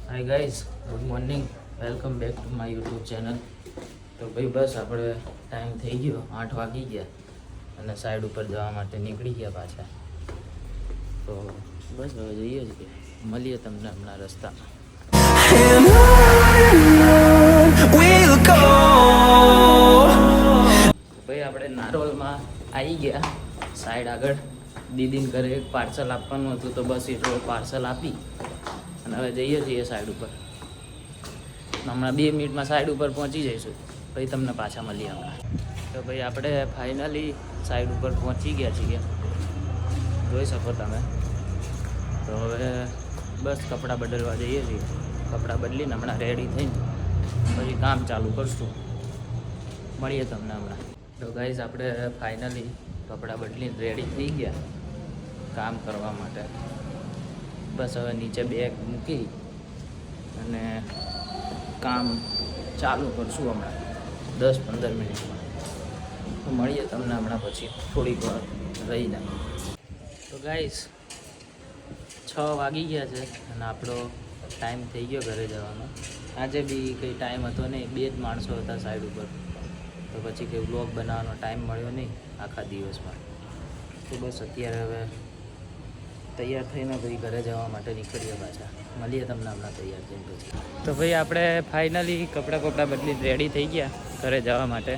Hi guys, good morning, welcome back to my YouTube channel. તો ભાઈ બસ આપણે time થઈ ગયો, 8 વાગી ગયા અને સાઈડ ઉપર જવા માટે નીકળી ગયા પાછા. તો બસ હવે જઈએ છીએ, મળીએ તમને હમણાં રસ્તામાં. ભાઈ આપણે નારોલમાં આવી ગયા, સાઈડ આગળ દીદીને ઘરે એક પાર્સલ આપવાનું હતું, તો બસ એટલું પાર્સલ આપી અને હવે જઈએ છીએ સાઈડ ઉપર. હમણાં 2 મિનિટમાં સાઈડ ઉપર પહોંચી જઈશું, ભાઈ તમને પાછા મળીએ હમણાં. તો ભાઈ આપણે ફાઇનલી સાઈડ ઉપર પહોંચી ગયા છીએ, જોઈ શકો તમે. તો હવે બસ કપડાં બદલવા જઈએ છીએ, કપડાં બદલીને હમણાં રેડી થઈને પછી કામ ચાલુ કરશું. મળીએ તમને હમણાં. તો ગાઈઝ આપણે ફાઇનલી કપડાં બદલીને રેડી થઈ ગયા કામ કરવા માટે. બસ હવે નીચે બેગ મૂકી અને કામ ચાલુ કરશું હમણાં 10-15 મિનિટમાં. તો મળીએ તમને હમણાં પછી થોડીક વાર રહીને. તો ગાઈસ 6 વાગી ગયા છે અને આપણો ટાઈમ થઈ ગયો ઘરે જવાનો. આજે બી કંઈ ટાઈમ હતો નહીં, 2 જ માણસો હતા સાઈડ ઉપર, તો પછી કંઈ વ્લોગ બનાવવાનો ટાઈમ મળ્યો નહીં આખા દિવસમાં. તો બસ અત્યારે હવે તૈયાર થઈને પછી ઘરે જવા માટે નીકળીએ પાછા. મળીએ તમને હમણાં તૈયાર થઈને પછી. તો ભાઈ આપણે ફાઇનલી કપડાં બદલી રેડી થઈ ગયા ઘરે જવા માટે.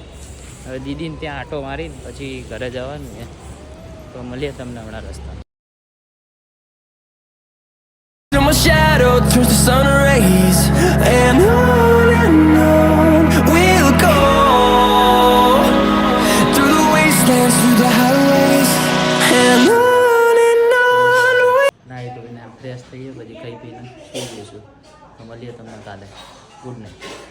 હવે દીદીને ત્યાં આંટો મારીને પછી ઘરે જવાનું છે. તો મળીએ તમને હમણાં રસ્તા. My shadow turns to sun rays, and on we'll go through the wastelands, through the highways, and on ના એ તો એને ફ્રેશ થઈએ પછી ખાઈ પીને સુઈ જઈશું. તો મળીએ તમને કાલે. Good night.